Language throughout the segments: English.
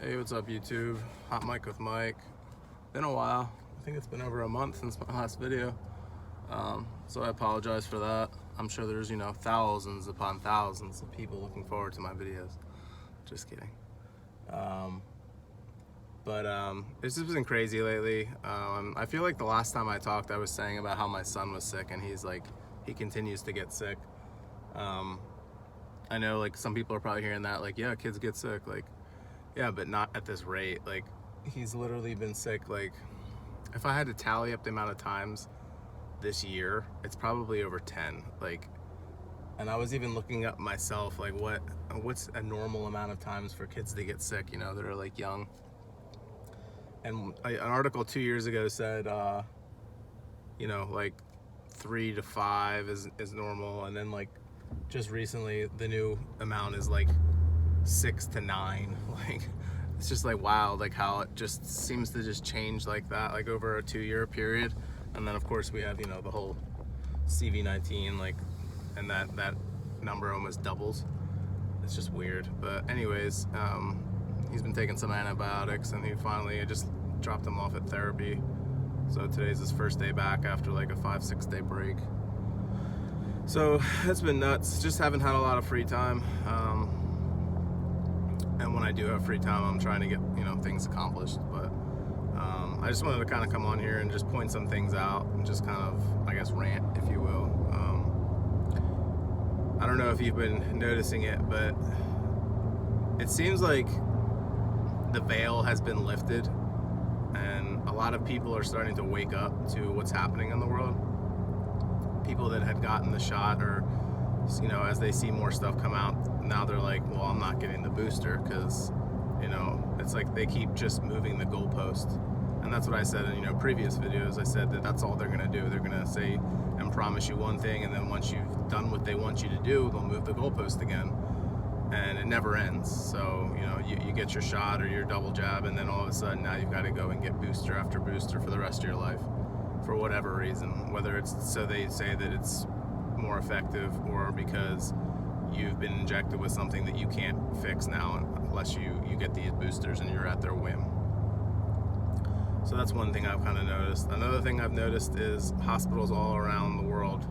Hey, what's up YouTube? Hot Mic with Mike. Been a while. I think it's been over a month since my last video. So I apologize for that. I'm sure there's, thousands upon thousands of people looking forward to my videos. Just kidding. It's just been crazy lately. I feel like the last time I talked, I was saying about how my son was sick, and he continues to get sick. I know some people are probably hearing that, yeah, kids get sick, yeah, but not at this rate. He's literally been sick, if I had to tally up the amount of times this year, it's probably over 10. And I was even looking up myself, what's a normal amount of times for kids to get sick, that are young. And an article 2 years ago said, 3 to 5 is normal. And then just recently, the new amount is 6 to 9. It's just wild, how it just seems to just change like that, over a 2-year period. And then of course we have, the whole CV-19, and that number almost doubles. It's just weird. But anyways, he's been taking some antibiotics, and I just dropped him off at therapy. So today's his first day back after a 5-6 day break. So it's been nuts. Just haven't had a lot of free time. And when I do have free time, I'm trying to get, things accomplished. But I just wanted to kind of come on here and just point some things out and just kind of, I guess, rant, if you will. I don't know if you've been noticing it, but it seems like the veil has been lifted, and a lot of people are starting to wake up to what's happening in the world. People that had gotten the shot, or as they see more stuff come out, now they're like, well, I'm not getting the booster because it's they keep just moving the goalpost. And that's what I said in previous videos. I said that that's all they're gonna do. They're gonna say and promise you one thing, and then once you've done what they want you to do, they'll move the goalpost again, and it never ends. So you get your shot or your double jab, and then all of a sudden now you've got to go and get booster after booster for the rest of your life, for whatever reason. Whether it's so they say that it's more effective, or because you've been injected with something that you can't fix now unless you get these boosters and you're at their whim. So that's one thing I've kind of noticed. Another thing I've noticed is hospitals all around the world,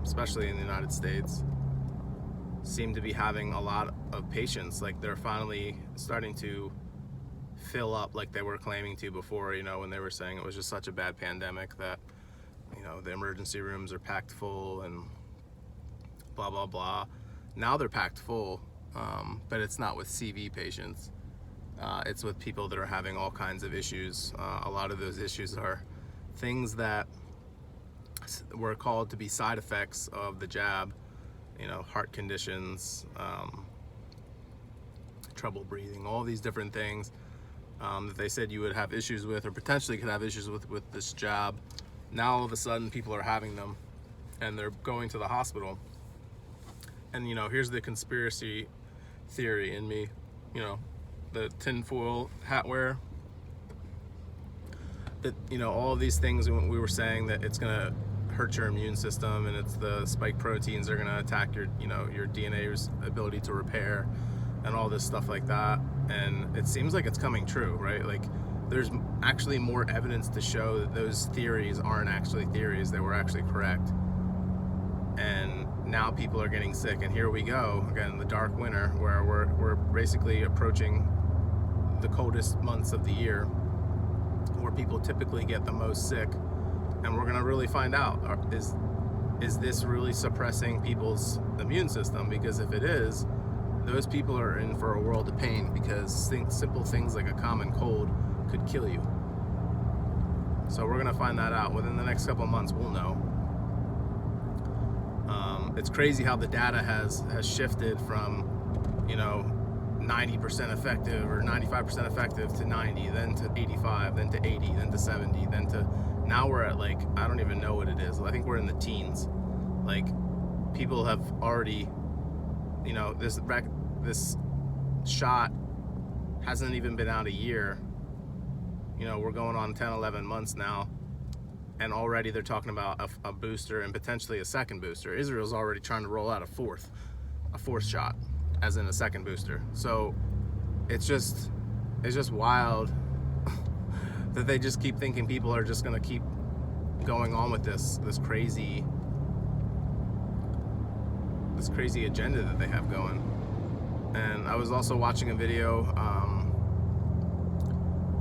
especially in the United States, seem to be having a lot of patients. They're finally starting to fill up like they were claiming to before, when they were saying it was just such a bad pandemic that the emergency rooms are packed full and blah blah blah. Now they're packed full, but it's not with CV patients. It's with people that are having all kinds of issues. A lot of those issues are things that were called to be side effects of the jab, heart conditions, trouble breathing, all these different things that they said you would have issues with, or potentially could have issues with this jab. Now all of a sudden people are having them, and they're going to the hospital. And here's the conspiracy theory in me, the tinfoil hat wear, that all of these things we were saying that it's gonna hurt your immune system, and it's the spike proteins are gonna attack your your DNA's ability to repair, and all this stuff like that. And it seems like it's coming true, right? There's actually more evidence to show that those theories aren't actually theories, they were actually correct. And now people are getting sick, and here we go again, the dark winter, where we're basically approaching the coldest months of the year, where people typically get the most sick. And we're gonna really find out, is this really suppressing people's immune system? Because if it is, those people are in for a world of pain, because simple things like a common cold could kill you. So we're gonna find that out within the next couple months. We'll know. It's crazy how the data has shifted from 90% effective or 95% effective to 90, then to 85, then to 80, then to 70, then to now we're at I don't even know what it is. I think we're in the teens. People have already, this shot hasn't even been out a year. We're going on 10, 11 months now, and already they're talking about a booster and potentially a second booster. Israel's already trying to roll out a fourth shot, as in a second booster. So it's just wild that they just keep thinking people are just going to keep going on with this crazy agenda that they have going. And I was also watching a video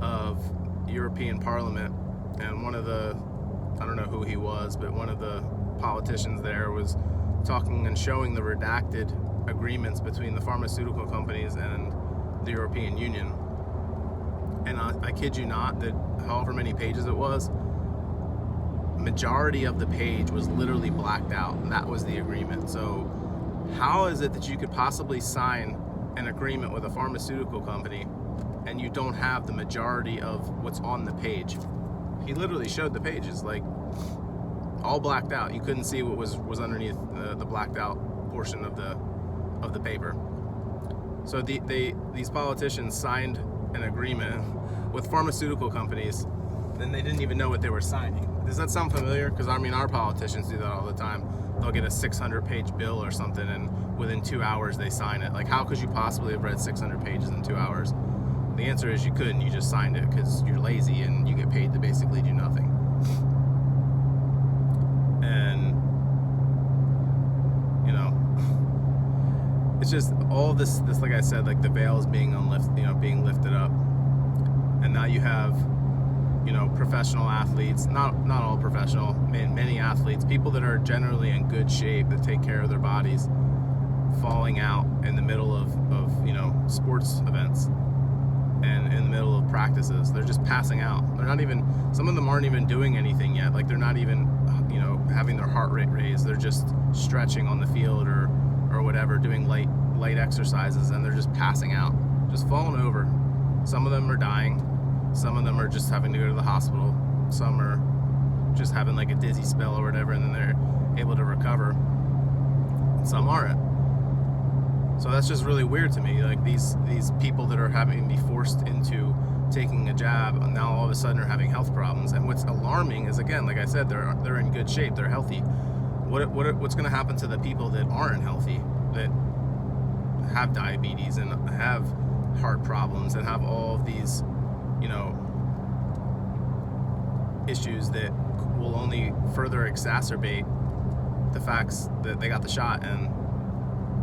of European Parliament, and one of the, I don't know who he was, but one of the politicians there was talking and showing the redacted agreements between the pharmaceutical companies and the European Union. And I kid you not, that however many pages it was, majority of the page was literally blacked out, and that was the agreement. So how is it that you could possibly sign an agreement with a pharmaceutical company and you don't have the majority of what's on the page? He literally showed the pages, like, all blacked out. You couldn't see what was underneath the blacked out portion of the paper. So these politicians signed an agreement with pharmaceutical companies, then they didn't even know what they were signing. Does that sound familiar? Because I mean, our politicians do that all the time. They'll get a 600-page bill or something, and within 2 hours they sign it. Like, how could you possibly have read 600 pages in 2 hours? The answer is you couldn't. You just signed it because you're lazy and you get paid to basically do nothing. And you know, it's just all this like I said, like the veil is being being lifted up, and now you have, you know, professional athletes, not all professional, many athletes, people that are generally in good shape, that take care of their bodies, falling out in the middle of you know, sports events and in the middle of practices. They're just passing out. They're not even, some of them aren't even doing anything yet. Like, they're not even, you know, having their heart rate raised. They're just stretching on the field or whatever, doing light exercises, and they're just passing out, just falling over. Some of them are dying. Some of them are just having to go to the hospital. Some are just having like a dizzy spell or whatever, and then they're able to recover. Some aren't. So that's just really weird to me. Like, these people that are having to be forced into taking a jab, now all of a sudden are having health problems. And what's alarming is, again, like I said, they're in good shape, they're healthy. What's going to happen to the people that aren't healthy, that have diabetes and have heart problems and have all of these, you know, issues that will only further exacerbate the facts that they got the shot, and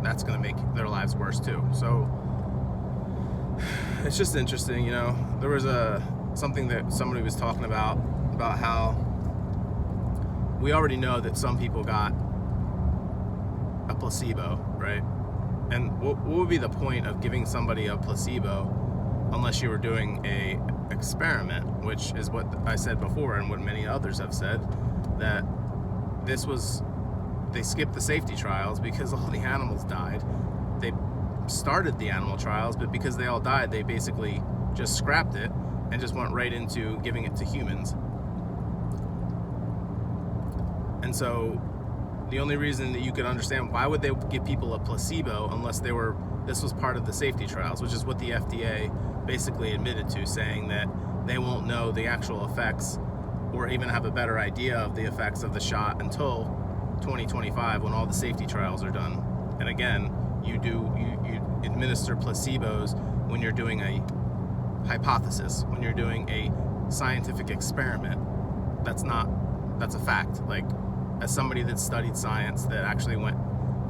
that's going to make their lives worse too. So it's just interesting, you know. There was something that somebody was talking about how we already know that some people got a placebo, right? And what would be the point of giving somebody a placebo unless you were doing a experiment, which is what I said before and what many others have said, that they skipped the safety trials because all the animals died. They started the animal trials, but because they all died, they basically just scrapped it and just went right into giving it to humans. And so the only reason that you could understand, why would they give people a placebo unless this was part of the safety trials, which is what the FDA basically admitted to, saying that they won't know the actual effects or even have a better idea of the effects of the shot until 2025, when all the safety trials are done. And again, you administer placebos when you're doing a hypothesis, when you're doing a scientific experiment. That's a fact. Like, as somebody that studied science, that actually went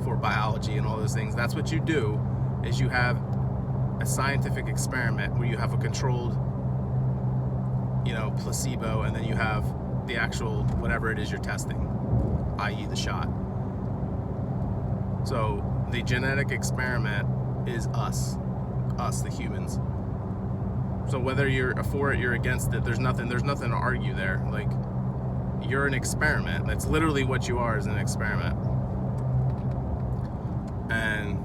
for biology and all those things, that's what you do, is you have a scientific experiment where you have a controlled, you know, placebo, and then you have the actual whatever it is you're testing, i.e. the shot. So the genetic experiment is us, the humans. So whether you're for it, you're against it, there's nothing to argue there. Like, you're an experiment. That's literally what you are, is an experiment. And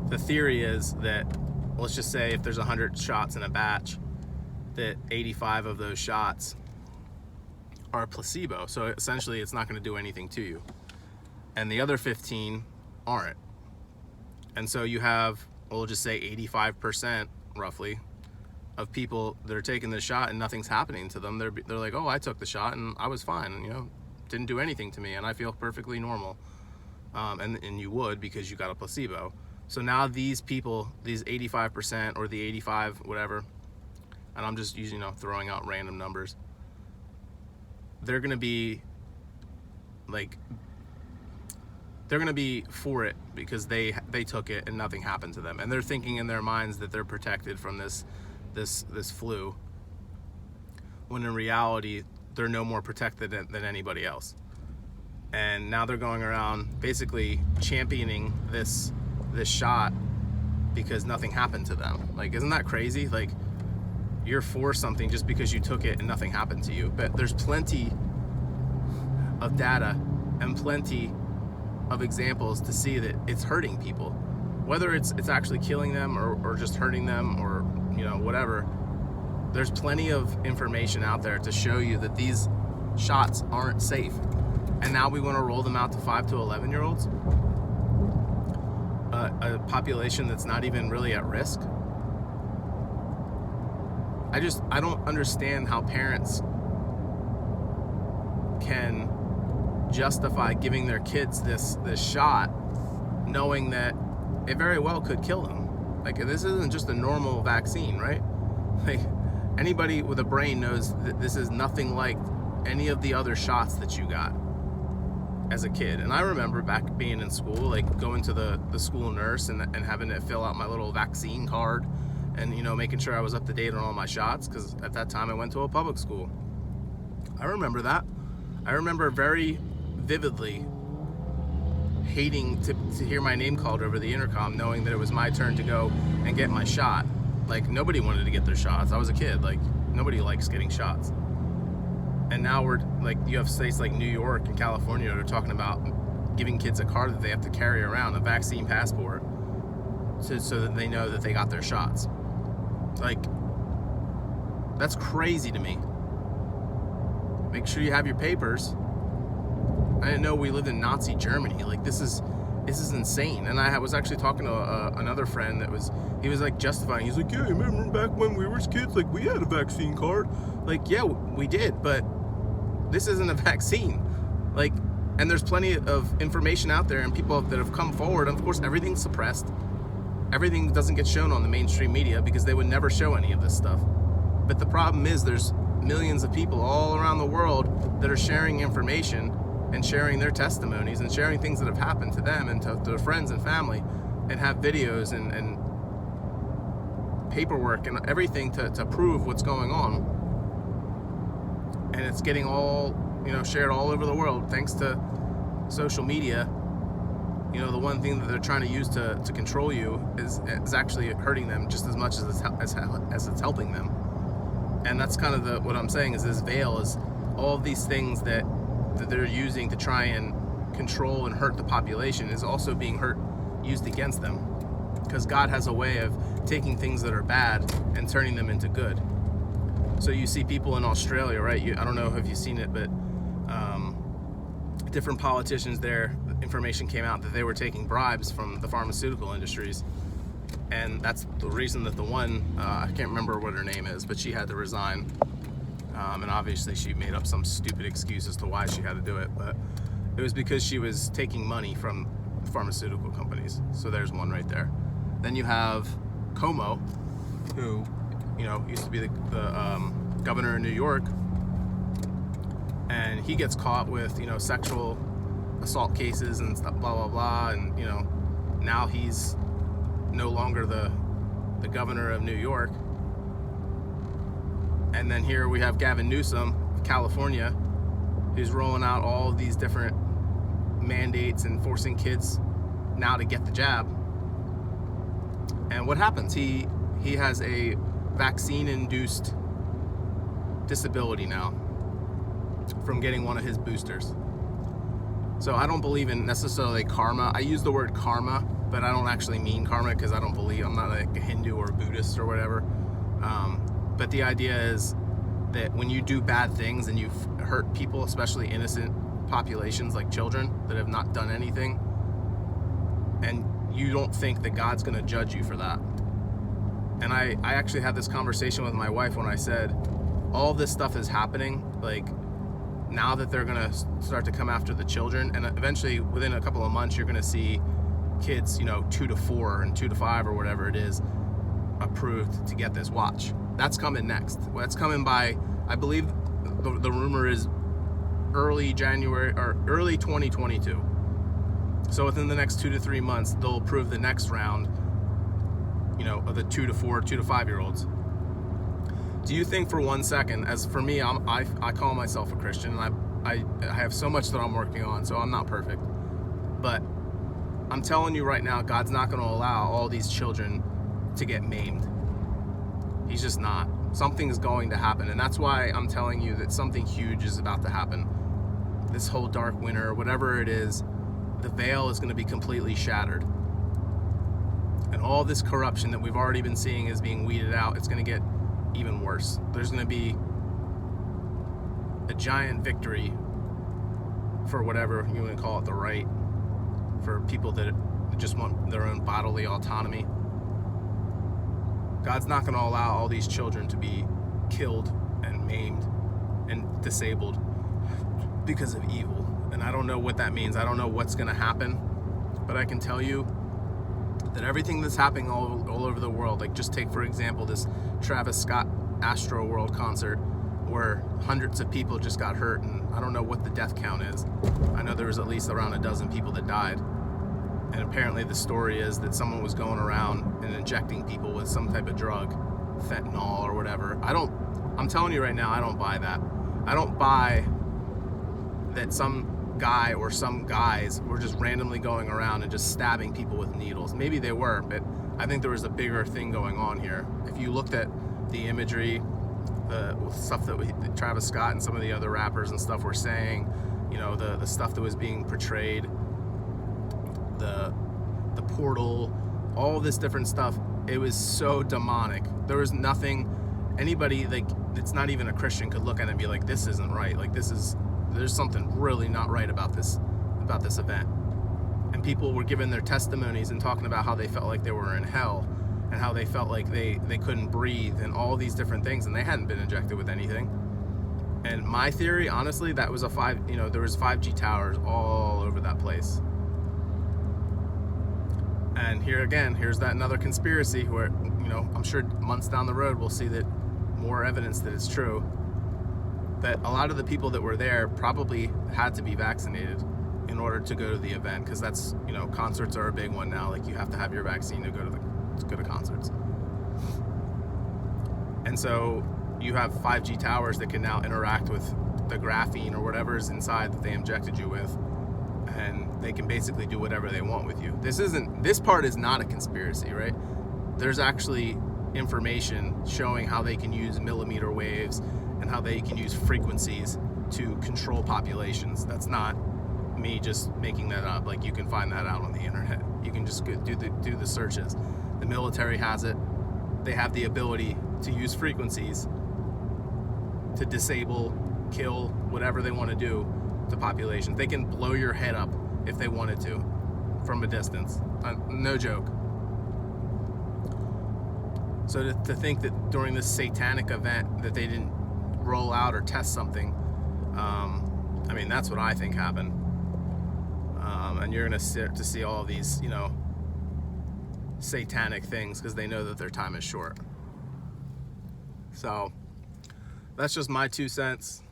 the theory is that, let's just say if there's 100 shots in a batch, that 85 of those shots are a placebo. So essentially it's not going to do anything to you. And the other 15 aren't. And so you have, we'll just say 85% roughly of people that are taking the shot and nothing's happening to them. They're like, oh, I took the shot and I was fine, and, you know, didn't do anything to me, and I feel perfectly normal. And you would, because you got a placebo. So now these people, these 85% or the 85, whatever, and I'm just using, throwing out random numbers, they're going to be like, they're going to be for it because they took it and nothing happened to them. And they're thinking in their minds that they're protected from this flu, when in reality, they're no more protected than anybody else. And now they're going around basically championing this shot because nothing happened to them. Like, isn't that crazy? Like, you're for something just because you took it and nothing happened to you. But there's plenty of data and plenty of examples to see that it's hurting people, whether it's actually killing them or just hurting them or whatever. There's plenty of information out there to show you that these shots aren't safe. And now we want to roll them out to 5 to 11 year olds, a population that's not even really at risk. I don't understand how parents can justify giving their kids this shot, knowing that it very well could kill them. Like, this isn't just a normal vaccine, right? Like, anybody with a brain knows that this is nothing like any of the other shots that you got as a kid. And I remember back being in school, like going to the school nurse and having to fill out my little vaccine card and making sure I was up to date on all my shots, because at that time I went to a public school. I remember that. I remember very vividly hating to hear my name called over the intercom, knowing that it was my turn to go and get my shot. Like, nobody wanted to get their shots. I was a kid. Like, nobody likes getting shots. And now we're like, you have states like New York and California that are talking about giving kids a card that they have to carry around, a vaccine passport, so that they know that they got their shots. Like, that's crazy to me. Make sure you have your papers. I didn't know we lived in Nazi Germany. Like, this is insane. And I was actually talking to another friend he was like justifying. He's like, yeah, remember back when we were kids, like, we had a vaccine card. Like, yeah, we did, but this isn't a vaccine. Like, and there's plenty of information out there and people that have come forward. And of course, everything's suppressed. Everything doesn't get shown on the mainstream media because they would never show any of this stuff. But the problem is there's millions of people all around the world that are sharing information and sharing their testimonies and sharing things that have happened to them and to their friends and family, and have videos and paperwork and everything to prove what's going on. And it's getting all, shared all over the world thanks to social media. The one thing that they're trying to use to control you is actually hurting them just as much as it's helping them. And that's kind of what I'm saying is this veil is all of these things that they're using to try and control and hurt the population is also being used against them, because God has a way of taking things that are bad and turning them into good. So you see people in Australia, right? I don't know if you've seen it, but different politicians there, information came out that they were taking bribes from the pharmaceutical industries. And that's the reason that the one, I can't remember what her name is, but she had to resign. And obviously she made up some stupid excuse as to why she had to do it. But it was because she was taking money from pharmaceutical companies. So there's one right there. Then you have Cuomo, who, used to be the governor of New York. And he gets caught with, sexual assault cases and stuff, blah, blah, blah. And, now he's no longer the governor of New York. And then here we have Gavin Newsom, California, who's rolling out all of these different mandates and forcing kids now to get the jab. And what happens? He has a vaccine-induced disability now from getting one of his boosters. So I don't believe in necessarily karma. I use the word karma, but I don't actually mean karma because I'm not like a Hindu or a Buddhist or whatever. But the idea is that when you do bad things and you hurt people, especially innocent populations like children that have not done anything, and you don't think that God's going to judge you for that. And I actually had this conversation with my wife when I said, all this stuff is happening, like, now that they're going to start to come after the children, and eventually within a couple of months you're going to see kids, 2 to 4 and 2 to 5 or whatever it is, approved to get this watch. That's coming next. That's coming by, I believe the rumor is early January or early 2022. So within the next 2 to 3 months, they'll approve the next round, of the 2 to 4, 2 to 5 year olds. Do you think for 1 second, as for me, I call myself a Christian, and I have so much that I'm working on, so I'm not perfect. But I'm telling you right now, God's not going to allow all these children to get maimed. He's just not. Something's going to happen, and that's why I'm telling you that something huge is about to happen. This whole dark winter, whatever it is, the veil is going to be completely shattered. And all this corruption that we've already been seeing is being weeded out. It's going to get even worse. There's going to be a giant victory for whatever you want to call it, the right, for people that just want their own bodily autonomy. God's not going to allow all these children to be killed and maimed and disabled because of evil. And I don't know what that means. I don't know what's going to happen, but I can tell you that everything that's happening all over the world, like just take for example this Travis Scott Astro World concert where hundreds of people just got hurt, and I don't know what the death count is. I know there was at least around a dozen people that died, and apparently the story is that someone was going around and injecting people with some type of drug, fentanyl or whatever. I'm telling you right now, I don't buy that. I don't buy that some guy or some guys were just randomly going around and just stabbing people with needles. Maybe they were, but I think there was a bigger thing going on here. If you looked at the imagery, the stuff that Travis Scott and some of the other rappers and stuff were saying, the stuff that was being portrayed, the portal, all this different stuff, it was so demonic. There was nothing, anybody like that's not even a Christian could look at it and be like, this isn't right. Like there's something really not right about this event. And people were giving their testimonies and talking about how they felt like they were in hell and how they felt like they couldn't breathe and all these different things, and they hadn't been injected with anything. And my theory, honestly, that was there was 5G towers all over that place. And here's that another conspiracy where, I'm sure months down the road we'll see that more evidence that it's true. That a lot of the people that were there probably had to be vaccinated in order to go to the event, because that's, concerts are a big one now. Like you have to have your vaccine to go to concerts. And so you have 5G towers that can now interact with the graphene or whatever is inside that they injected you with, and they can basically do whatever they want with you. This part is not a conspiracy, right? There's actually information showing how they can use millimeter waves and how they can use frequencies to control populations. That's not me just making that up. Like you can find that out on the internet. You can just go do the searches. The military has it. They have the ability to use frequencies to disable, kill, whatever they want to do to populations. They can blow your head up if they wanted to from a distance. No joke. So to think that during this satanic event that they didn't roll out or test something, that's what I think happened. And you're gonna start to see all of these, satanic things because they know that their time is short. So that's just my 2 cents.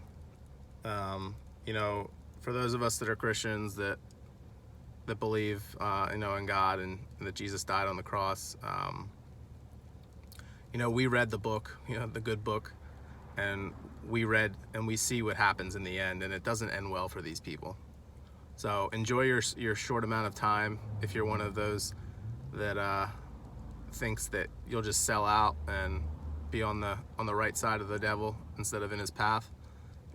For those of us that are Christians that believe, in God and that Jesus died on the cross, we read the book, the good book, and we read and we see what happens in the end, and it doesn't end well for these people. So enjoy your short amount of time. If you're one of those that thinks that you'll just sell out and be on the right side of the devil instead of in his path,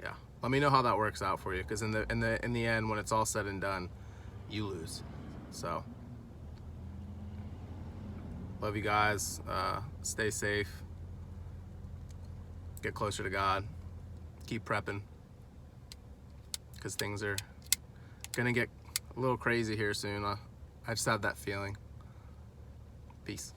yeah, let me know how that works out for you, because in the end, when it's all said and done, you lose. So love you guys. Stay safe. Get closer to God. Keep prepping, because things are gonna get a little crazy here soon. I just have that feeling. Peace.